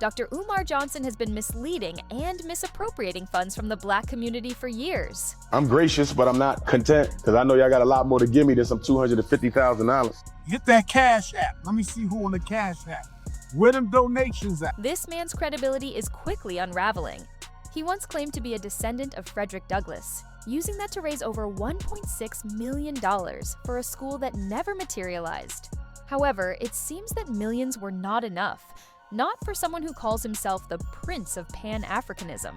Dr. Umar Johnson has been misleading and misappropriating funds from the Black community for years. I'm gracious, but I'm not content, because I know y'all got a lot more to give me than some $250,000. Get that Cash App. Let me see who on the Cash App. Where them donations at? This man's credibility is quickly unraveling. He once claimed to be a descendant of Frederick Douglass, using that to raise over $1.6 million for a school that never materialized. However, it seems that millions were not enough. Not for someone who calls himself the Prince of Pan-Africanism.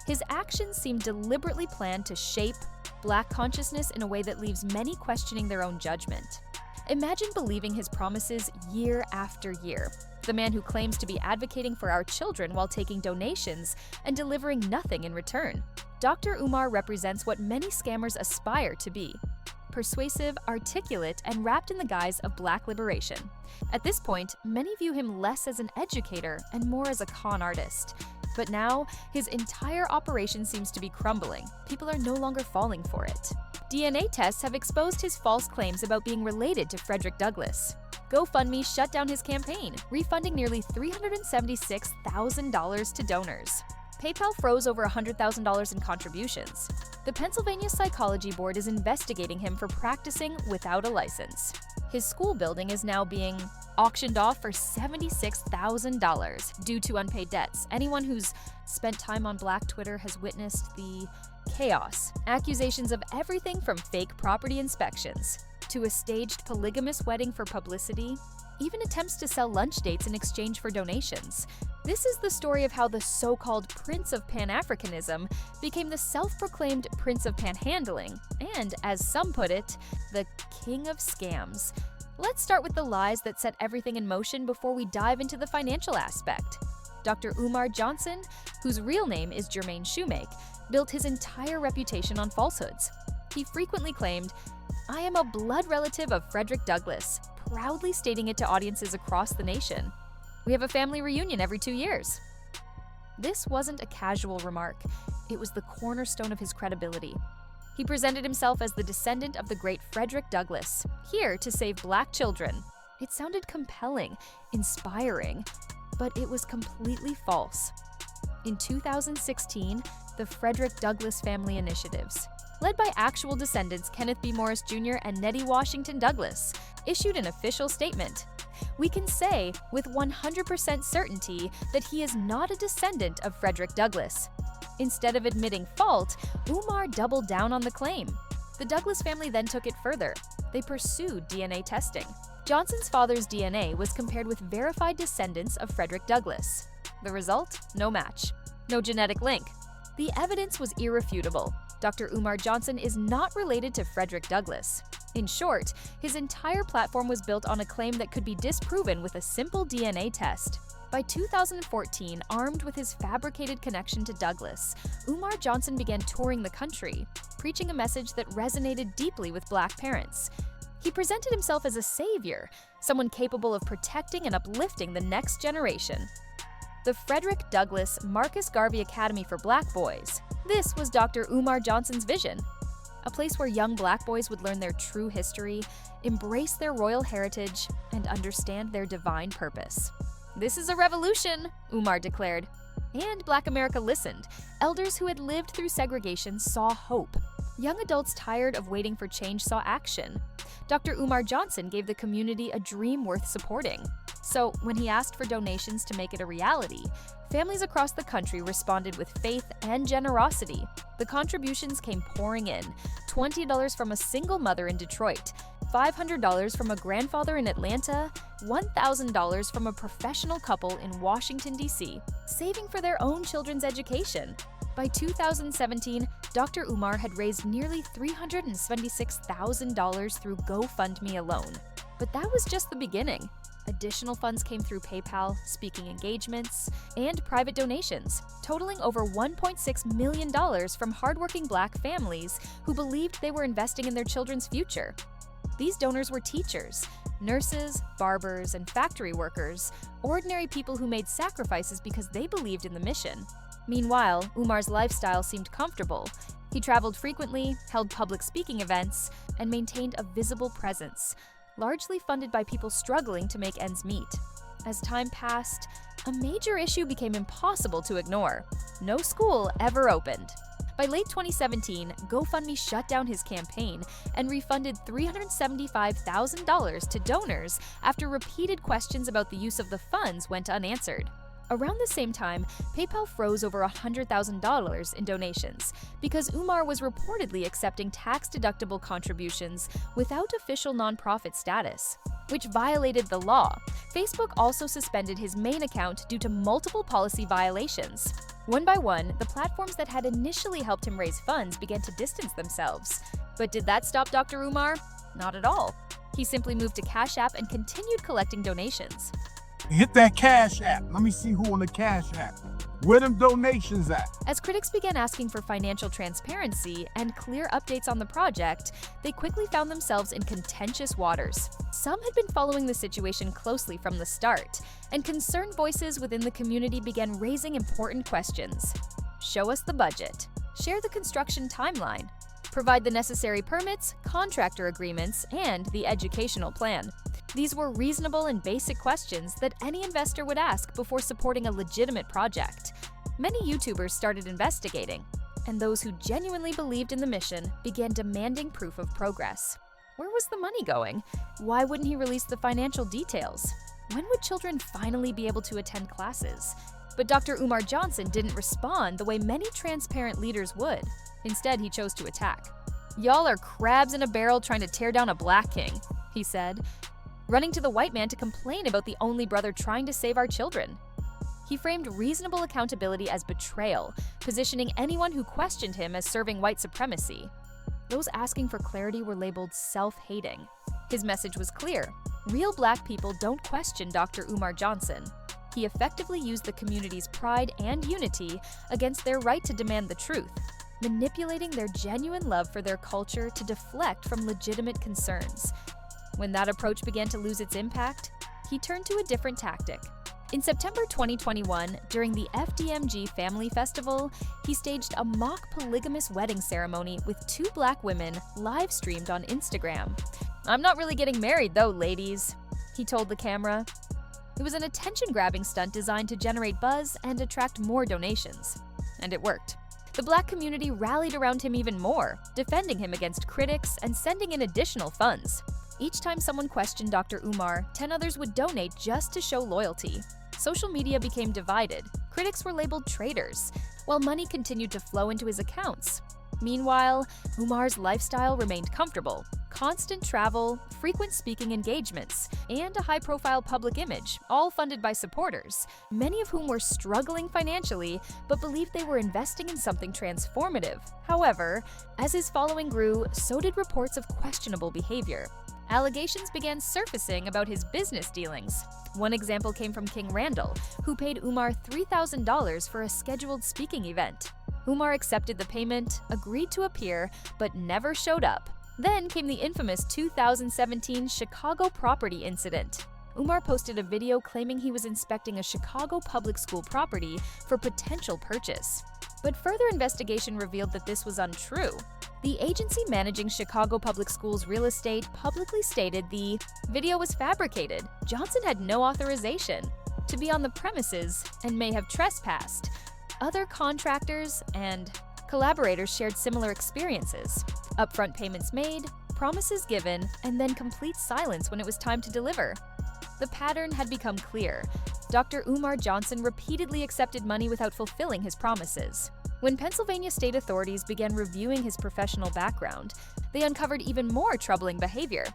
His actions seem deliberately planned to shape Black consciousness in a way that leaves many questioning their own judgment. Imagine believing his promises year after year. The man who claims to be advocating for our children while taking donations and delivering nothing in return. Dr. Umar represents what many scammers aspire to be. Persuasive, articulate, and wrapped in the guise of Black liberation. At this point, many view him less as an educator and more as a con artist. But now, his entire operation seems to be crumbling. People are no longer falling for it. DNA tests have exposed his false claims about being related to Frederick Douglass. GoFundMe shut down his campaign, refunding nearly $376,000 to donors. PayPal froze over $100,000 in contributions. The Pennsylvania Psychology Board is investigating him for practicing without a license. His school building is now being auctioned off for $76,000 due to unpaid debts. Anyone who's spent time on Black Twitter has witnessed the chaos. Accusations of everything from fake property inspections to a staged polygamous wedding for publicity, even attempts to sell lunch dates in exchange for donations. This is the story of how the so-called Prince of Pan-Africanism became the self-proclaimed Prince of Panhandling, and, as some put it, the King of Scams. Let's start with the lies that set everything in motion before we dive into the financial aspect. Dr. Umar Johnson, whose real name is Jermaine Shoemake, built his entire reputation on falsehoods. He frequently claimed, "I am a blood relative of Frederick Douglass," proudly stating it to audiences across the nation. "We have a family reunion every 2 years." This wasn't a casual remark. It was the cornerstone of his credibility. He presented himself as the descendant of the great Frederick Douglass, here to save Black children. It sounded compelling, inspiring, but it was completely false. In 2016, the Frederick Douglass Family Initiatives, led by actual descendants Kenneth B. Morris Jr. and Nettie Washington Douglass, issued an official statement. We can say with 100% certainty that he is not a descendant of Frederick Douglass. Instead of admitting fault, Umar doubled down on the claim. The Douglass family then took it further. They pursued DNA testing. Johnson's father's DNA was compared with verified descendants of Frederick Douglass. The result? No match. No genetic link. The evidence was irrefutable. Dr. Umar Johnson is not related to Frederick Douglass. In short, his entire platform was built on a claim that could be disproven with a simple DNA test. By 2014, armed with his fabricated connection to Douglass, Umar Johnson began touring the country, preaching a message that resonated deeply with Black parents. He presented himself as a savior, someone capable of protecting and uplifting the next generation. The Frederick Douglass Marcus Garvey Academy for Black Boys. This was Dr. Umar Johnson's vision. A place where young Black boys would learn their true history, embrace their royal heritage, and understand their divine purpose. "This is a revolution," Umar declared. And Black America listened. Elders who had lived through segregation saw hope. Young adults tired of waiting for change saw action. Dr. Umar Johnson gave the community a dream worth supporting. So, when he asked for donations to make it a reality, families across the country responded with faith and generosity. The contributions came pouring in: $20 from a single mother in Detroit, $500 from a grandfather in Atlanta, $1,000 from a professional couple in Washington, D.C., saving for their own children's education. By 2017, Dr. Umar had raised nearly $376,000 through GoFundMe alone. But that was just the beginning. Additional funds came through PayPal, speaking engagements, and private donations, totaling over $1.6 million from hardworking Black families who believed they were investing in their children's future. These donors were teachers, nurses, barbers, and factory workers, ordinary people who made sacrifices because they believed in the mission. Meanwhile, Umar's lifestyle seemed comfortable. He traveled frequently, held public speaking events, and maintained a visible presence, largely funded by people struggling to make ends meet. As time passed, A major issue became impossible to ignore. No school ever opened. By late 2017, GoFundMe shut down his campaign and refunded $375,000 to donors after repeated questions about the use of the funds went unanswered. Around the same time, PayPal froze over $100,000 in donations because Umar was reportedly accepting tax-deductible contributions without official nonprofit status, which violated the law. Facebook also suspended his main account due to multiple policy violations. One by one, the platforms that had initially helped him raise funds began to distance themselves. But did that stop Dr. Umar? Not at all. He simply moved to Cash App and continued collecting donations. Hit that Cash App. Let me see who on the Cash App. Where them donations at? As critics began asking for financial transparency and clear updates on the project, they quickly found themselves in contentious waters. Some had been following the situation closely from the start, and concerned voices within the community began raising important questions. Show us the budget. Share the construction timeline. Provide the necessary permits, contractor agreements, and the educational plan. These were reasonable and basic questions that any investor would ask before supporting a legitimate project. Many YouTubers started investigating, and those who genuinely believed in the mission began demanding proof of progress. Where was the money going? Why wouldn't he release the financial details? When would children finally be able to attend classes? But Dr. Umar Johnson didn't respond the way many transparent leaders would. Instead, he chose to attack. "Y'all are crabs in a barrel trying to tear down a black king," he said, running to the white man to complain about the only brother trying to save our children. He framed reasonable accountability as betrayal, positioning anyone who questioned him as serving white supremacy. Those asking for clarity were labeled self-hating. His message was clear: real black people don't question Dr. Umar Johnson. He effectively used the community's pride and unity against their right to demand the truth, manipulating their genuine love for their culture to deflect from legitimate concerns. When that approach began to lose its impact, he turned to a different tactic. In September 2021, during the FDMG Family Festival, he staged a mock polygamous wedding ceremony with 2 black women live-streamed on Instagram. "I'm not really getting married though, ladies," he told the camera. It was an attention-grabbing stunt designed to generate buzz and attract more donations. And it worked. The black community rallied around him even more, defending him against critics and sending in additional funds. Each time someone questioned Dr. Umar, 10 others would donate just to show loyalty. Social media became divided. Critics were labeled traitors, while money continued to flow into his accounts. Meanwhile, Umar's lifestyle remained comfortable. Constant travel, frequent speaking engagements, and a high-profile public image, all funded by supporters, many of whom were struggling financially but believed they were investing in something transformative. However, as his following grew, so did reports of questionable behavior. Allegations began surfacing about his business dealings. One example came from King Randall, who paid Umar $3,000 for a scheduled speaking event. Umar accepted the payment, agreed to appear, but never showed up. Then came the infamous 2017 Chicago property incident. Umar posted a video claiming he was inspecting a Chicago public school property for potential purchase. But further investigation revealed that this was untrue. The agency managing Chicago Public Schools real estate publicly stated the video was fabricated. Johnson had no authorization to be on the premises and may have trespassed. Other contractors and collaborators shared similar experiences. Upfront payments made, promises given, and then complete silence when it was time to deliver. The pattern had become clear. Dr. Umar Johnson repeatedly accepted money without fulfilling his promises. When Pennsylvania state authorities began reviewing his professional background, they uncovered even more troubling behavior.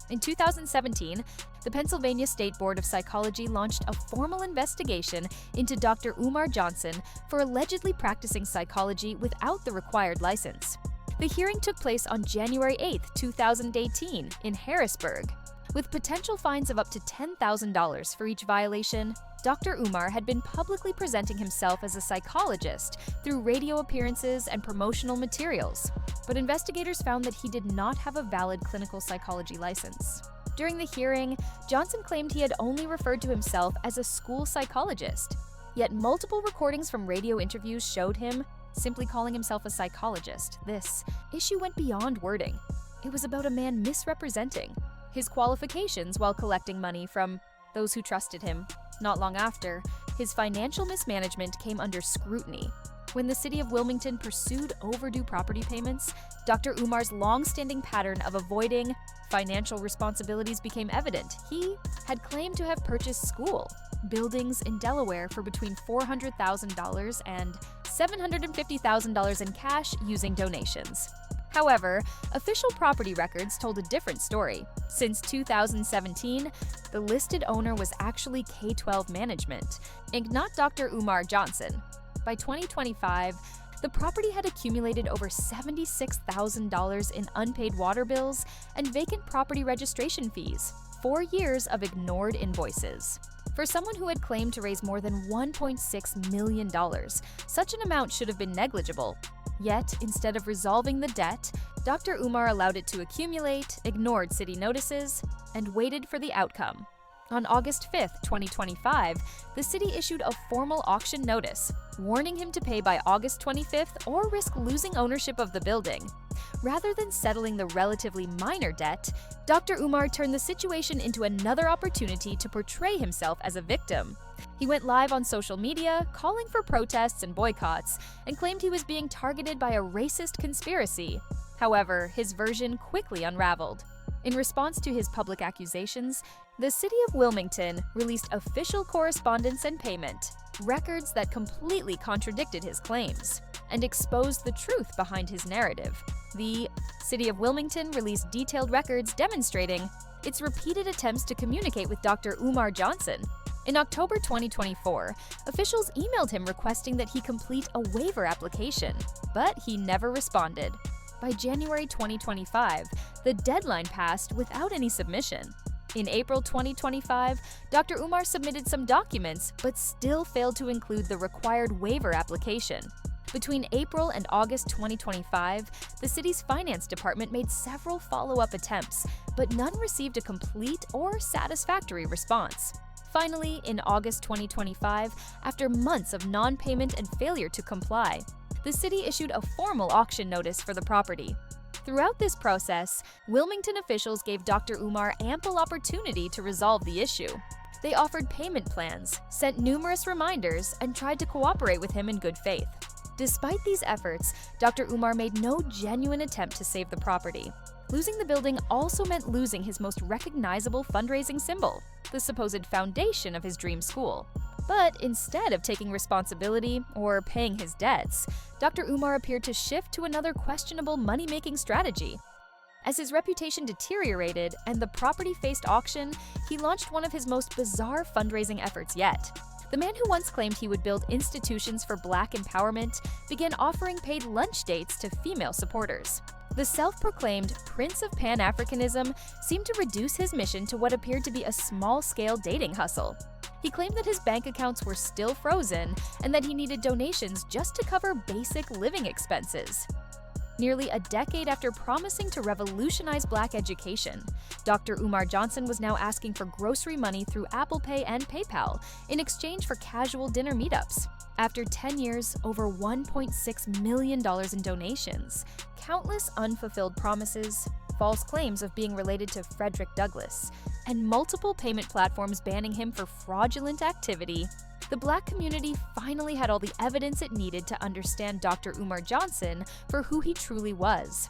In 2017, the Pennsylvania State Board of Psychology launched a formal investigation into Dr. Umar Johnson for allegedly practicing psychology without the required license. The hearing took place on January 8, 2018, in Harrisburg. With potential fines of up to $10,000 for each violation, Dr. Umar had been publicly presenting himself as a psychologist through radio appearances and promotional materials. But investigators found that he did not have a valid clinical psychology license. During the hearing, Johnson claimed he had only referred to himself as a school psychologist. Yet multiple recordings from radio interviews showed him simply calling himself a psychologist. This issue went beyond wording. It was about a man misrepresenting his qualifications while collecting money from those who trusted him. Not long after, His financial mismanagement came under scrutiny. When the city of Wilmington pursued overdue property payments, Dr. Umar's long-standing pattern of avoiding financial responsibilities became evident. He had claimed to have purchased school buildings in Delaware for between $400,000 and $750,000 in cash using donations. However, official property records told a different story. Since 2017, the listed owner was actually K-12 Management, and not Dr. Umar Johnson. By 2025, the property had accumulated over $76,000 in unpaid water bills and vacant property registration fees, 4 years of ignored invoices. For someone who had claimed to raise more than $1.6 million, such an amount should have been negligible. Yet, instead of resolving the debt, Dr. Umar allowed it to accumulate, ignored city notices, and waited for the outcome. On August 5, 2025, the city issued a formal auction notice, warning him to pay by August 25th or risk losing ownership of the building. Rather than settling the relatively minor debt, Dr. Umar turned the situation into another opportunity to portray himself as a victim. He went live on social media, calling for protests and boycotts, and claimed he was being targeted by a racist conspiracy. However, his version quickly unraveled. In response to his public accusations, the city of Wilmington released official correspondence and payment, records that completely contradicted his claims, and exposed the truth behind his narrative. The city of Wilmington released detailed records demonstrating its repeated attempts to communicate with Dr. Umar Johnson. In October 2024, officials emailed him requesting that he complete a waiver application, but he never responded. By January 2025, the deadline passed without any submission. In April 2025, Dr. Umar submitted some documents but still failed to include the required waiver application. Between April and August 2025, the city's finance department made several follow-up attempts, but none received a complete or satisfactory response. Finally, in August 2025, after months of non-payment and failure to comply, the city issued a formal auction notice for the property. Throughout this process, Wilmington officials gave Dr. Umar ample opportunity to resolve the issue. They offered payment plans, sent numerous reminders, and tried to cooperate with him in good faith. Despite these efforts, Dr. Umar made no genuine attempt to save the property. Losing the building also meant losing his most recognizable fundraising symbol, the supposed foundation of his dream school. But instead of taking responsibility or paying his debts, Dr. Umar appeared to shift to another questionable money-making strategy. As his reputation deteriorated and the property faced auction, he launched one of his most bizarre fundraising efforts yet. The man who once claimed he would build institutions for Black empowerment began offering paid lunch dates to female supporters. The self-proclaimed Prince of Pan-Africanism seemed to reduce his mission to what appeared to be a small-scale dating hustle. He claimed that his bank accounts were still frozen and that he needed donations just to cover basic living expenses. Nearly a decade after promising to revolutionize Black education, Dr. Umar Johnson was now asking for grocery money through Apple Pay and PayPal in exchange for casual dinner meetups. After 10 years, over $1.6 million in donations, countless unfulfilled promises, false claims of being related to Frederick Douglass, and multiple payment platforms banning him for fraudulent activity, the Black community finally had all the evidence it needed to understand Dr. Umar Johnson for who he truly was.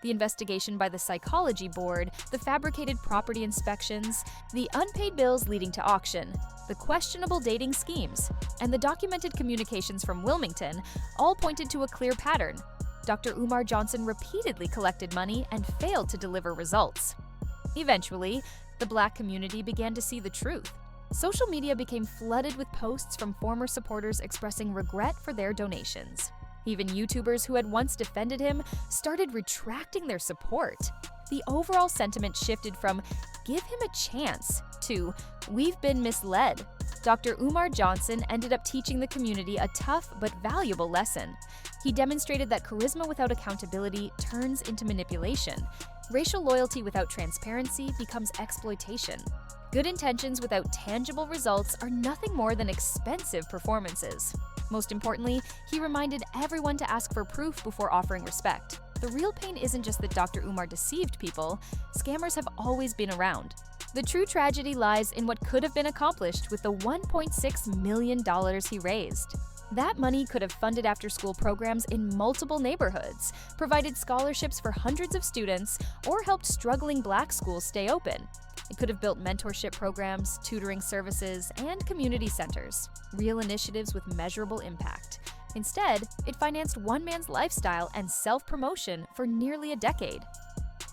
The investigation by the Psychology Board, the fabricated property inspections, the unpaid bills leading to auction, the questionable dating schemes, and the documented communications from Wilmington all pointed to a clear pattern. Dr. Umar Johnson repeatedly collected money and failed to deliver results. Eventually, the Black community began to see the truth. Social media became flooded with posts from former supporters expressing regret for their donations. Even YouTubers who had once defended him started retracting their support. The overall sentiment shifted from "give him a chance" to "we've been misled." Dr. Umar Johnson ended up teaching the community a tough but valuable lesson. He demonstrated that charisma without accountability turns into manipulation. Racial loyalty without transparency becomes exploitation. Good intentions without tangible results are nothing more than expensive performances. Most importantly, he reminded everyone to ask for proof before offering respect. The real pain isn't just that Dr. Umar deceived people, scammers have always been around. The true tragedy lies in what could have been accomplished with the $1.6 million he raised. That money could have funded after-school programs in multiple neighborhoods, provided scholarships for hundreds of students, or helped struggling Black schools stay open. It could have built mentorship programs, tutoring services, and community centers, real initiatives with measurable impact. Instead, it financed one man's lifestyle and self-promotion for nearly a decade.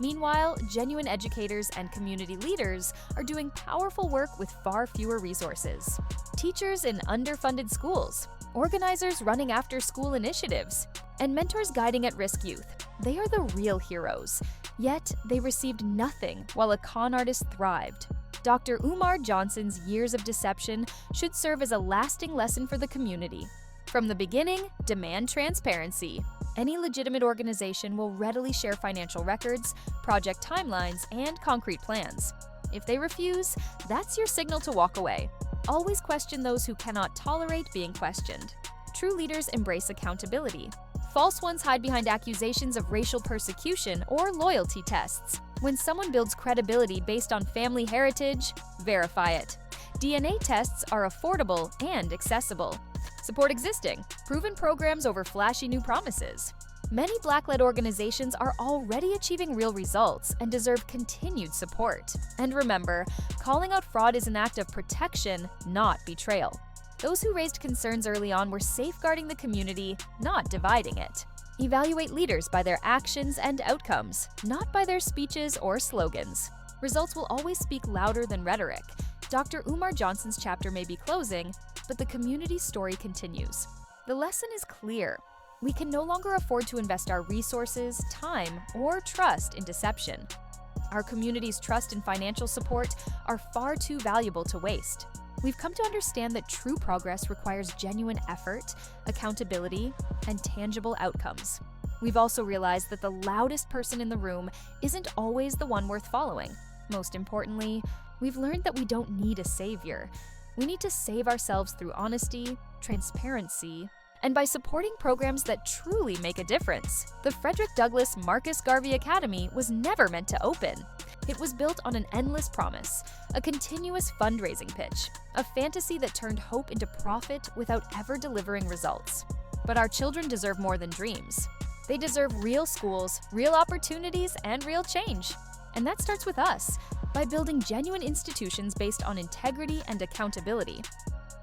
Meanwhile, genuine educators and community leaders are doing powerful work with far fewer resources. Teachers in underfunded schools, organizers running after-school initiatives, and mentors guiding at-risk youth. They are the real heroes, yet they received nothing while a con artist thrived. Dr. Umar Johnson's years of deception should serve as a lasting lesson for the community. From the beginning, demand transparency. Any legitimate organization will readily share financial records, project timelines, and concrete plans. If they refuse, that's your signal to walk away. Always question those who cannot tolerate being questioned. True leaders embrace accountability. False ones hide behind accusations of racial persecution or loyalty tests. When someone builds credibility based on family heritage, verify it. DNA tests are affordable and accessible. Support existing, proven programs over flashy new promises. Many Black-led organizations are already achieving real results and deserve continued support. And remember, calling out fraud is an act of protection, not betrayal. Those who raised concerns early on were safeguarding the community, not dividing it. Evaluate leaders by their actions and outcomes, not by their speeches or slogans. Results will always speak louder than rhetoric. Dr. Umar Johnson's chapter may be closing, but the community's story continues. The lesson is clear. We can no longer afford to invest our resources, time, or trust in deception. Our community's trust and financial support are far too valuable to waste. We've come to understand that true progress requires genuine effort, accountability, and tangible outcomes. We've also realized that the loudest person in the room isn't always the one worth following. Most importantly, we've learned that we don't need a savior. We need to save ourselves through honesty, transparency, and by supporting programs that truly make a difference. The Frederick Douglass Marcus Garvey Academy was never meant to open. It was built on an endless promise, a continuous fundraising pitch, a fantasy that turned hope into profit without ever delivering results. But our children deserve more than dreams. They deserve real schools, real opportunities, and real change. And that starts with us, by building genuine institutions based on integrity and accountability.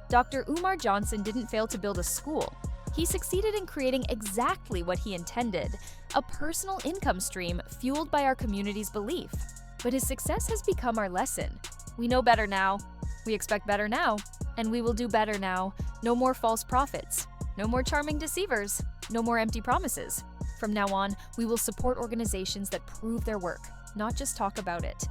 Dr. Umar Johnson didn't fail to build a school. He succeeded in creating exactly what he intended, a personal income stream fueled by our community's belief. But his success has become our lesson. We know better now, we expect better now, and we will do better now. No more false prophets, no more charming deceivers, no more empty promises. From now on, we will support organizations that prove their work, not just talk about it.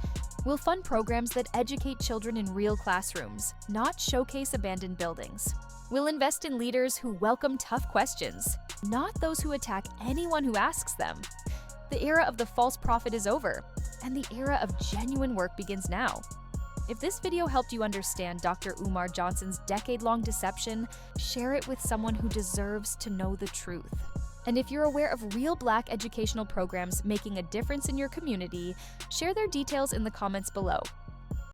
We'll fund programs that educate children in real classrooms, not showcase abandoned buildings. We'll invest in leaders who welcome tough questions, not those who attack anyone who asks them. The era of the false prophet is over, and the era of genuine work begins now. If this video helped you understand Dr. Umar Johnson's decade-long deception, share it with someone who deserves to know the truth. And if you're aware of real Black educational programs making a difference in your community, share their details in the comments below.